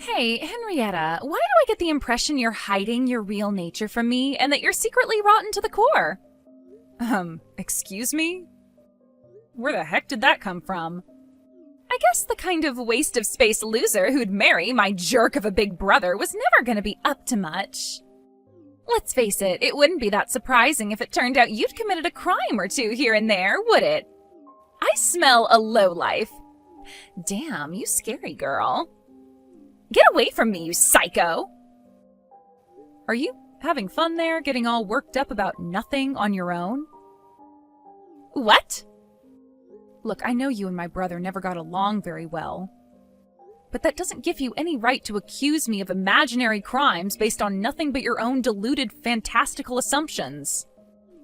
Hey, Henrietta, why do I get the impression you're hiding your real nature from me and that you're secretly rotten to the core? Excuse me? Where the heck did that come from? I guess the kind of waste of space loser who'd marry my jerk of a big brother was never gonna be up to much. Let's face it, it wouldn't be that surprising if it turned out you'd committed a crime or two here and there, would it? I smell a lowlife. Damn, you scary girl. Get away from me, you psycho! Are you having fun there, getting all worked up about nothing on your own? What? Look, I know you and my brother never got along very well. But that doesn't give you any right to accuse me of imaginary crimes based on nothing but your own deluded, fantastical assumptions.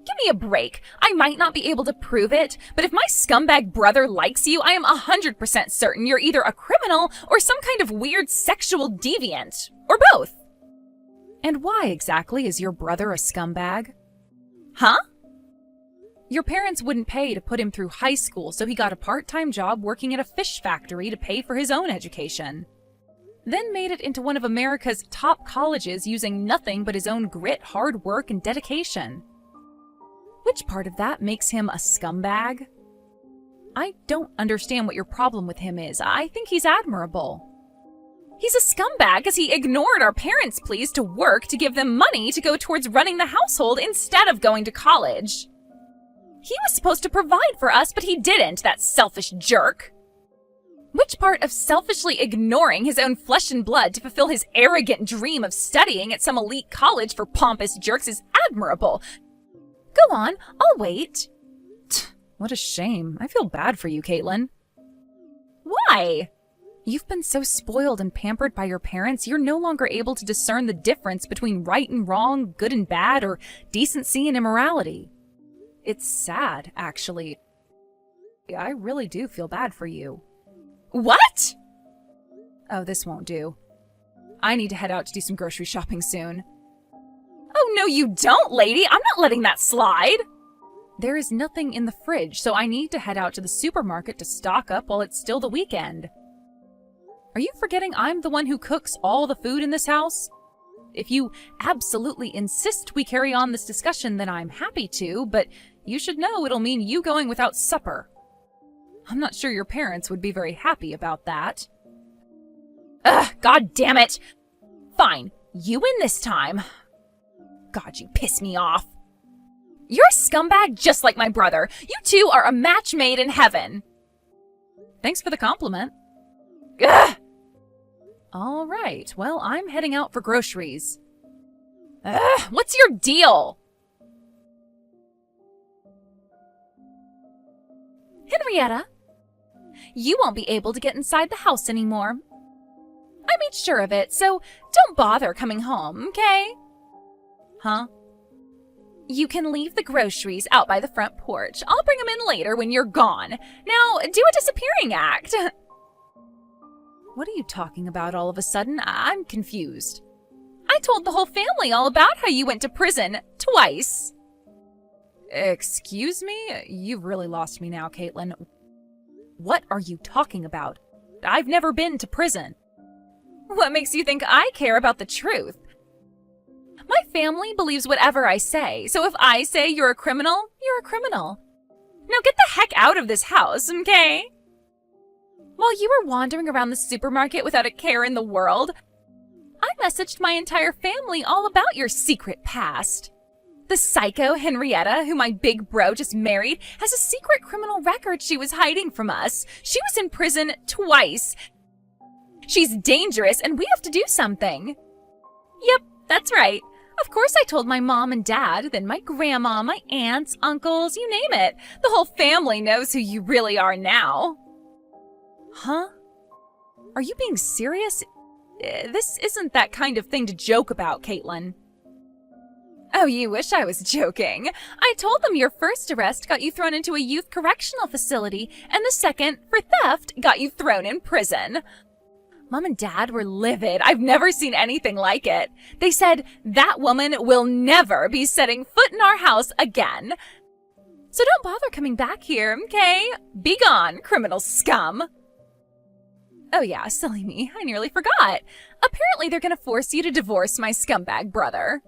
Give me a break. I might not be able to prove it, but if my scumbag brother likes you, I am 100% certain you're either a criminal or some kind of weird sexual deviant. Or both. And why exactly is your brother a scumbag? Huh? Your parents wouldn't pay to put him through high school, so he got a part-time job working at a fish factory to pay for his own education. Then made it into one of America's top colleges using nothing but his own grit, hard work, and dedication. Which part of that makes him a scumbag? I don't understand what your problem with him is. I think he's admirable. He's a scumbag because he ignored our parents' pleas to work to give them money to go towards running the household instead of going to college. He was supposed to provide for us, but he didn't, that selfish jerk. Which part of selfishly ignoring his own flesh and blood to fulfill his arrogant dream of studying at some elite college for pompous jerks is admirable? Go on, I'll wait. What a shame. I feel bad for you, Caitlin. Why? You've been so spoiled and pampered by your parents, you're no longer able to discern the difference between right and wrong, good and bad, or decency and immorality. It's sad, actually. I really do feel bad for you. What? Oh, this won't do. I need to head out to do some grocery shopping soon. Oh, no, you don't, lady. I'm not letting that slide. There is nothing in the fridge, so I need to head out to the supermarket to stock up while it's still the weekend. Are you forgetting I'm the one who cooks all the food in this house? If you absolutely insist we carry on this discussion, then I'm happy to, but you should know it'll mean you going without supper. I'm not sure your parents would be very happy about that. Ugh, god damn it! Fine, you win this time. God, you piss me off. You're a scumbag just like my brother. You two are a match made in heaven. Thanks for the compliment. Ugh! All right, well, I'm heading out for groceries. Ugh, what's your deal? Henrietta, you won't be able to get inside the house anymore. I made sure of it, so don't bother coming home, okay? Huh? You can leave the groceries out by the front porch. I'll bring them in later when you're gone. Now, do a disappearing act. What are you talking about all of a sudden? I'm confused. I told the whole family all about how you went to prison twice. Excuse me? You've really lost me now, Caitlin. What are you talking about? I've never been to prison. What makes you think I care about the truth? My family believes whatever I say, so if I say you're a criminal, you're a criminal. Now get the heck out of this house, okay? While you were wandering around the supermarket without a care in the world, I messaged my entire family all about your secret past. The psycho Henrietta, who my big bro just married, has a secret criminal record she was hiding from us. She was in prison twice. She's dangerous and we have to do something. Yep, that's right. Of course I told my mom and dad, then my grandma, my aunts, uncles, you name it. The whole family knows who you really are now. Huh? Are you being serious? This isn't that kind of thing to joke about, Caitlin. Oh, you wish I was joking. I told them your first arrest got you thrown into a youth correctional facility, and the second, for theft, got you thrown in prison. Mom and Dad were livid. I've never seen anything like it. They said, that woman will never be setting foot in our house again. So don't bother coming back here, okay? Be gone, criminal scum. Oh yeah, silly me, I nearly forgot. Apparently they're gonna force you to divorce my scumbag brother.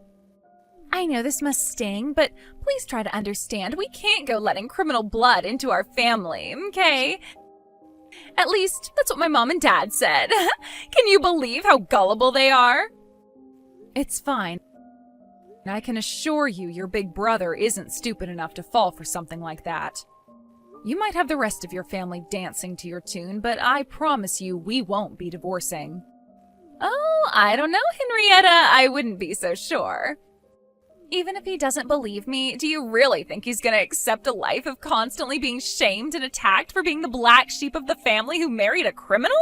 I know this must sting, but please try to understand we can't go letting criminal blood into our family, okay? At least, that's what my mom and dad said. Can you believe how gullible they are? It's fine. I can assure you your big brother isn't stupid enough to fall for something like that. You might have the rest of your family dancing to your tune, but I promise you we won't be divorcing. Oh, I don't know, Henrietta. I wouldn't be so sure. Even if he doesn't believe me, do you really think he's gonna accept a life of constantly being shamed and attacked for being the black sheep of the family who married a criminal?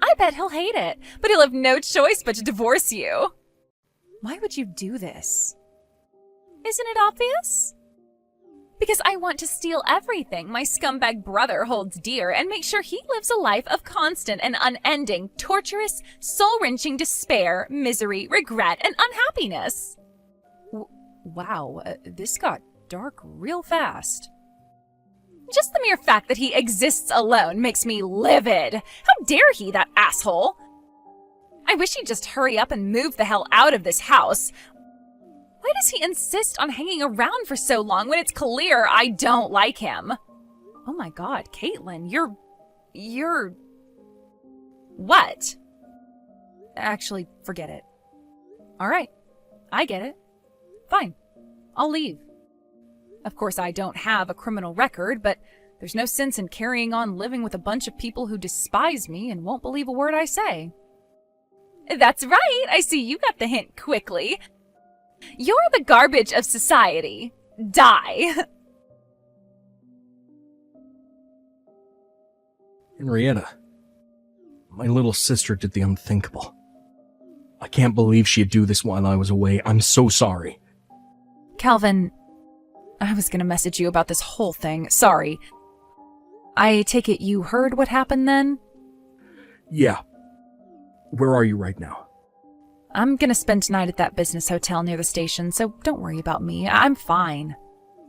I bet he'll hate it, but he'll have no choice but to divorce you. Why would you do this? Isn't it obvious? Because I want to steal everything my scumbag brother holds dear and make sure he lives a life of constant and unending, torturous, soul-wrenching despair, misery, regret, and unhappiness. Wow, this got dark real fast. Just the mere fact that he exists alone makes me livid. How dare he, that asshole? I wish he'd just hurry up and move the hell out of this house. Why does he insist on hanging around for so long when it's clear I don't like him? Oh my god, Caitlin, you're... What? Actually, forget it. Alright, I get it. Fine, I'll leave. Of course, I don't have a criminal record, but there's no sense in carrying on living with a bunch of people who despise me and won't believe a word I say. That's right, I see you got the hint quickly. You're the garbage of society. Die. Henrietta, my little sister did the unthinkable. I can't believe she'd do this while I was away. I'm so sorry. Calvin, I was gonna message you about this whole thing. Sorry. I take it you heard what happened then? Yeah. Where are you right now? I'm gonna spend tonight at that business hotel near the station, so don't worry about me. I'm fine.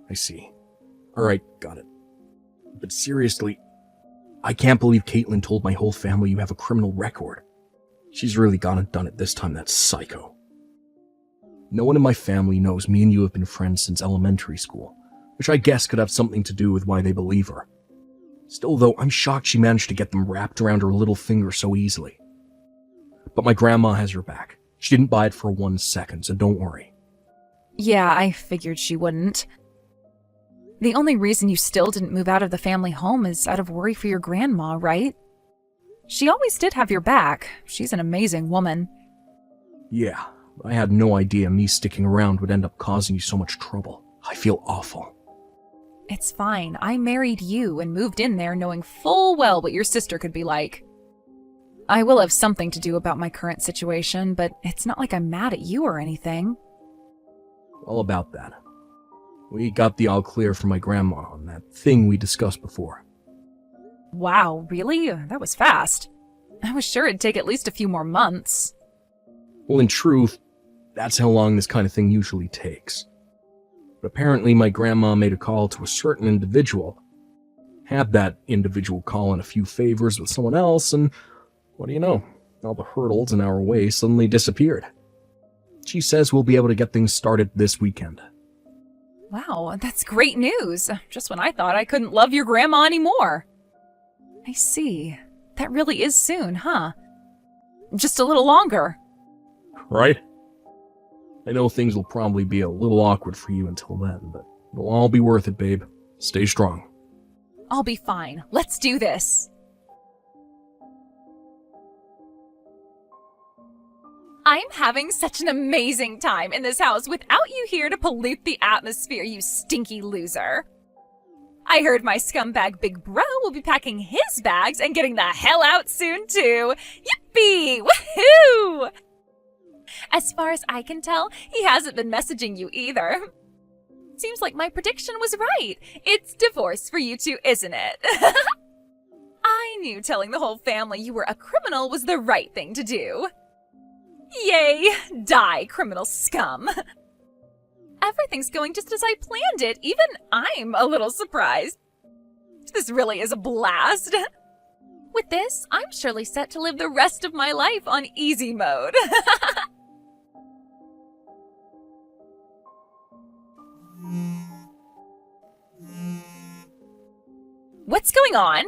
I see. Alright, got it. But seriously, I can't believe Caitlin told my whole family you have a criminal record. She's really gone and done it this time, that psycho. No one in my family knows me and you have been friends since elementary school, which I guess could have something to do with why they believe her. Still though, I'm shocked she managed to get them wrapped around her little finger so easily. But my grandma has your back. She didn't buy it for 1 second, so don't worry. Yeah, I figured she wouldn't. The only reason you still didn't move out of the family home is out of worry for your grandma, right? She always did have your back. She's an amazing woman. Yeah, I had no idea me sticking around would end up causing you so much trouble. I feel awful. It's fine. I married you and moved in there knowing full well what your sister could be like. I will have something to do about my current situation, but it's not like I'm mad at you or anything. All about that. We got the all clear from my grandma on that thing we discussed before. Wow, really? That was fast. I was sure it'd take at least a few more months. Well, in truth, that's how long this kind of thing usually takes. But apparently my grandma made a call to a certain individual, had that individual call in a few favors with someone else, and what do you know? All the hurdles in our way suddenly disappeared. She says we'll be able to get things started this weekend. Wow, that's great news. Just when I thought I couldn't love your grandma anymore. I see. That really is soon, huh? Just a little longer. Right? I know things will probably be a little awkward for you until then, but it'll all be worth it, babe. Stay strong. I'll be fine. Let's do this. I'm having such an amazing time in this house without you here to pollute the atmosphere, you stinky loser. I heard my scumbag big bro will be packing his bags and getting the hell out soon too. Yippee! Woohoo! As far as I can tell, he hasn't been messaging you either. Seems like my prediction was right. It's divorce for you two, isn't it? I knew telling the whole family you were a criminal was the right thing to do. Yay! Die, criminal scum! Everything's going just as I planned it. Even I'm a little surprised. This really is a blast. With this, I'm surely set to live the rest of my life on easy mode. What's going on?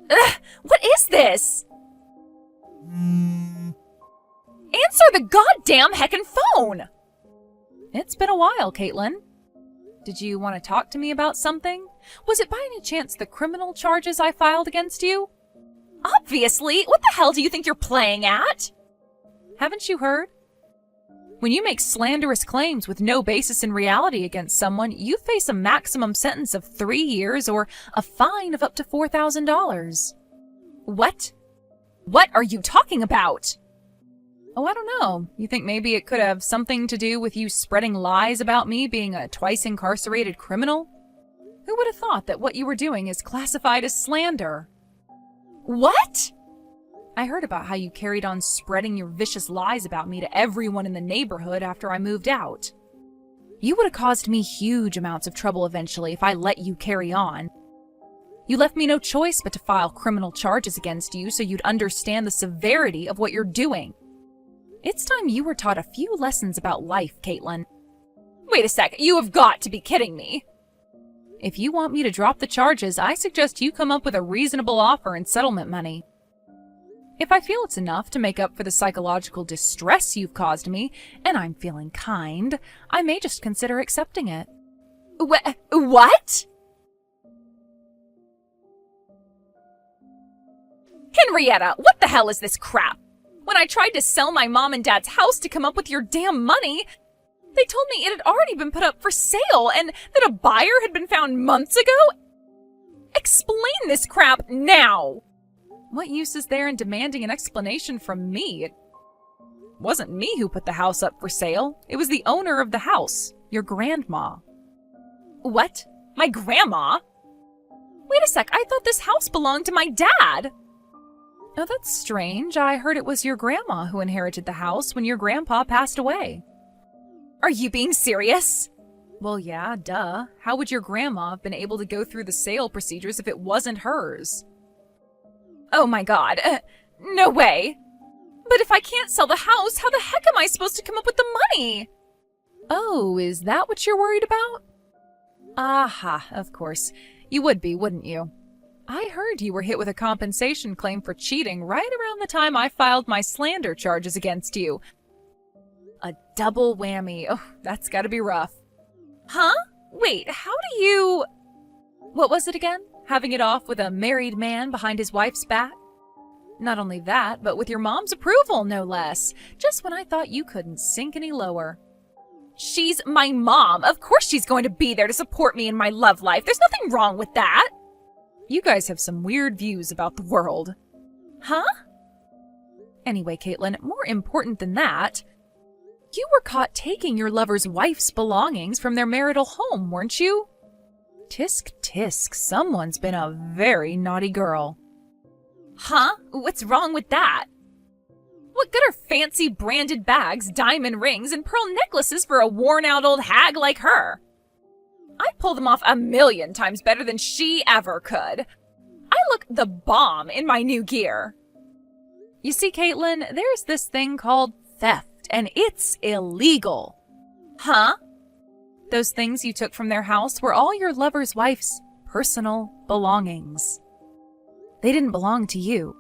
Ugh, what is this? Answer the goddamn heckin' phone! It's been a while, Caitlin. Did you want to talk to me about something? Was it by any chance the criminal charges I filed against you? Obviously! What the hell do you think you're playing at? Haven't you heard? When you make slanderous claims with no basis in reality against someone, you face a maximum sentence of 3 years or a fine of up to $4,000. What? What are you talking about? Oh, I don't know. You think maybe it could have something to do with you spreading lies about me being a twice incarcerated criminal? Who would have thought that what you were doing is classified as slander? What? I heard about how you carried on spreading your vicious lies about me to everyone in the neighborhood after I moved out. You would have caused me huge amounts of trouble eventually if I let you carry on. You left me no choice but to file criminal charges against you so you'd understand the severity of what you're doing. It's time you were taught a few lessons about life, Caitlin. Wait a sec, you have got to be kidding me. If you want me to drop the charges, I suggest you come up with a reasonable offer and settlement money. If I feel it's enough to make up for the psychological distress you've caused me, and I'm feeling kind, I may just consider accepting it. What? Henrietta, what the hell is this crap? When I tried to sell my mom and dad's house to come up with your damn money, they told me it had already been put up for sale and that a buyer had been found months ago? Explain this crap now! What use is there in demanding an explanation from me? It wasn't me who put the house up for sale. It was the owner of the house, your grandma. What? My grandma? Wait a sec, I thought this house belonged to my dad. Oh, that's strange. I heard it was your grandma who inherited the house when your grandpa passed away. Are you being serious? Well, yeah, duh. How would your grandma have been able to go through the sale procedures if it wasn't hers? Oh my god. No way. But if I can't sell the house, how the heck am I supposed to come up with the money? Oh, is that what you're worried about? Aha, of course. You would be, wouldn't you? I heard you were hit with a compensation claim for cheating right around the time I filed my slander charges against you. A double whammy. Oh, that's gotta be rough. Huh? Wait, how do you... What was it again? Having it off with a married man behind his wife's back? Not only that, but with your mom's approval, no less. Just when I thought you couldn't sink any lower. She's my mom. Of course she's going to be there to support me in my love life. There's nothing wrong with that. You guys have some weird views about the world. Huh? Anyway, Caitlin, more important than that, you were caught taking your lover's wife's belongings from their marital home, weren't you? Tisk tisk, someone's been a very naughty girl. Huh? What's wrong with that? What good are fancy branded bags, diamond rings, and pearl necklaces for a worn-out old hag like her? I pull them off 1,000,000 times better than she ever could. I look the bomb in my new gear. You see, Caitlin, there's this thing called theft, and it's illegal. Huh? Those things you took from their house were all your lover's wife's personal belongings. They didn't belong to you.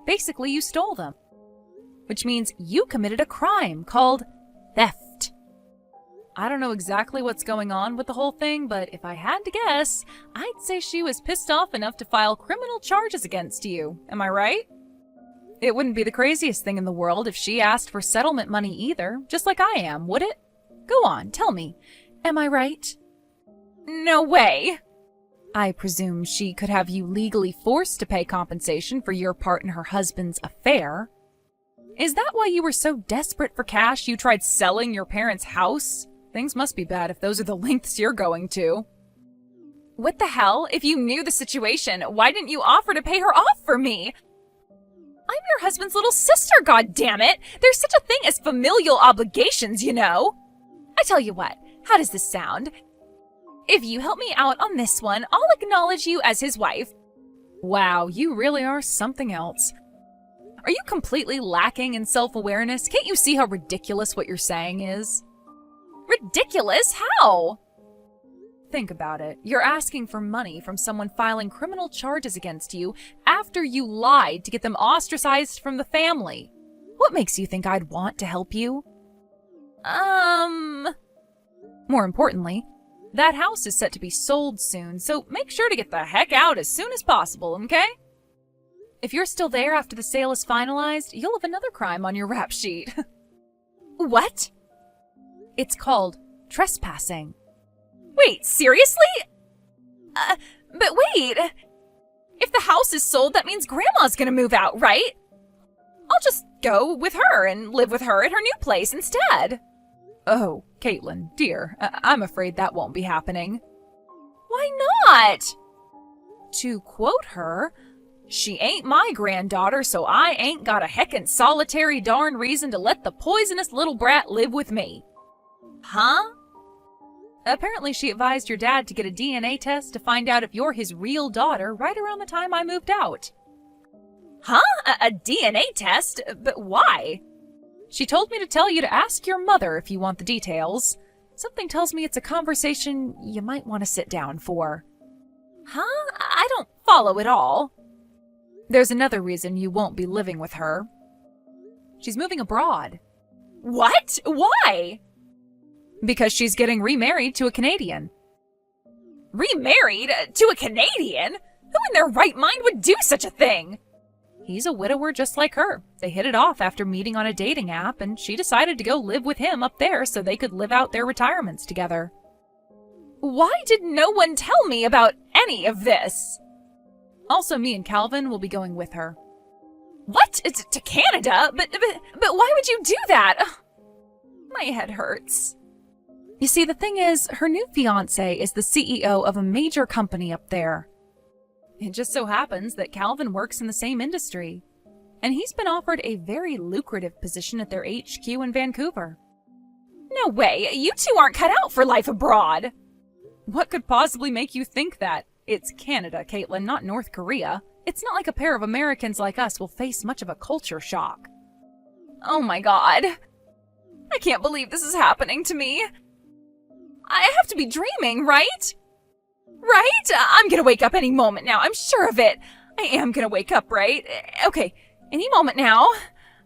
Basically, you stole them. Which means you committed a crime called theft. I don't know exactly what's going on with the whole thing, but if I had to guess, I'd say she was pissed off enough to file criminal charges against you. Am I right? It wouldn't be the craziest thing in the world if she asked for settlement money either, just like I am, would it? Go on, tell me. Am I right? No way. I presume she could have you legally forced to pay compensation for your part in her husband's affair. Is that why you were so desperate for cash you tried selling your parents' house? Things must be bad if those are the lengths you're going to. What the hell? If you knew the situation, why didn't you offer to pay her off for me? I'm your husband's little sister, goddammit! There's such a thing as familial obligations, you know! I tell you what, how does this sound? If you help me out on this one, I'll acknowledge you as his wife. Wow, you really are something else. Are you completely lacking in self-awareness? Can't you see how ridiculous what you're saying is? Ridiculous? How? Think about it. You're asking for money from someone filing criminal charges against you after you lied to get them ostracized from the family. What makes you think I'd want to help you? More importantly, that house is set to be sold soon, so make sure to get the heck out as soon as possible, okay? If you're still there after the sale is finalized, you'll have another crime on your rap sheet. What? It's called trespassing. Wait, seriously? But wait. If the house is sold, that means Grandma's gonna move out, right? I'll just go with her and live with her at her new place instead. Oh, Caitlin, dear, I'm afraid that won't be happening. Why not? To quote her, she ain't my granddaughter, so I ain't got a heckin' solitary darn reason to let the poisonous little brat live with me. Huh? Apparently she advised your dad to get a DNA test to find out if you're his real daughter right around the time I moved out. Huh? A DNA test? But why? She told me to tell you to ask your mother if you want the details. Something tells me it's a conversation you might want to sit down for. Huh? I don't follow at all. There's another reason you won't be living with her. She's moving abroad. What? Why? Because she's getting remarried to a Canadian. Remarried to a Canadian? Who in their right mind would do such a thing? He's a widower just like her. They hit it off after meeting on a dating app, and she decided to go live with him up there so they could live out their retirements together. Why did no one tell me about any of this? Also, me and Calvin will be going with her. What? To Canada? But why would you do that? My head hurts. You see, the thing is, her new fiancé is the CEO of a major company up there. It just so happens that Calvin works in the same industry, and he's been offered a very lucrative position at their HQ in Vancouver. No way! You two aren't cut out for life abroad! What could possibly make you think that? It's Canada, Caitlin, not North Korea. It's not like a pair of Americans like us will face much of a culture shock. Oh my god. I can't believe this is happening to me. I have to be dreaming, right? Right? I'm gonna wake up any moment now, I'm sure of it. I am gonna wake up, right? Okay, any moment now.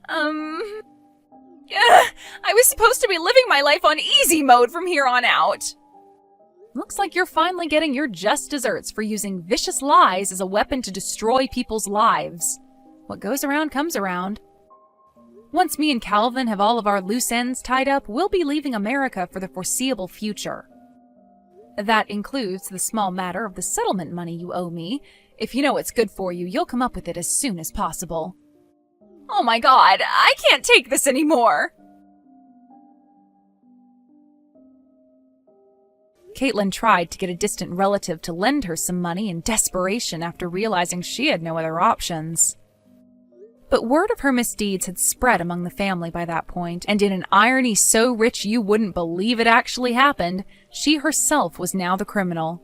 I was supposed to be living my life on easy mode from here on out. Looks like you're finally getting your just desserts for using vicious lies as a weapon to destroy people's lives. What goes around comes around. Once me and Calvin have all of our loose ends tied up, we'll be leaving America for the foreseeable future. That includes the small matter of the settlement money you owe me. If you know what's good for you, you'll come up with it as soon as possible. Oh my god, I can't take this anymore! Caitlin tried to get a distant relative to lend her some money in desperation after realizing she had no other options. But word of her misdeeds had spread among the family by that point, and in an irony so rich you wouldn't believe it actually happened, she herself was now the criminal.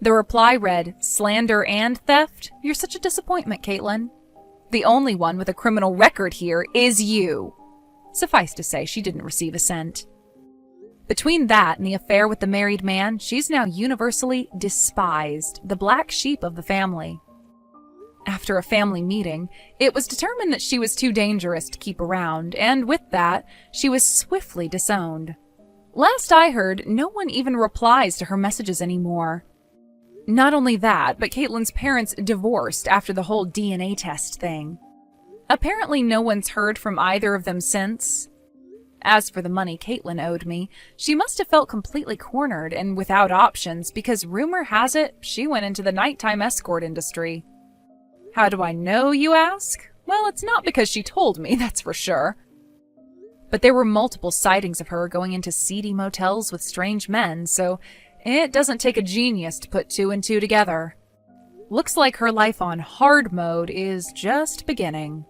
The reply read, "Slander and theft? You're such a disappointment, Caitlin. The only one with a criminal record here is you." Suffice to say, she didn't receive a cent. Between that and the affair with the married man, she's now universally despised, the black sheep of the family. After a family meeting, it was determined that she was too dangerous to keep around, and with that, she was swiftly disowned. Last I heard, no one even replies to her messages anymore. Not only that, but Caitlin's parents divorced after the whole DNA test thing. Apparently no one's heard from either of them since. As for the money Caitlin owed me, she must have felt completely cornered and without options because rumor has it she went into the nighttime escort industry. How do I know, you ask? Well, it's not because she told me, that's for sure. But there were multiple sightings of her going into seedy motels with strange men, so it doesn't take a genius to put two and two together. Looks like her life on hard mode is just beginning.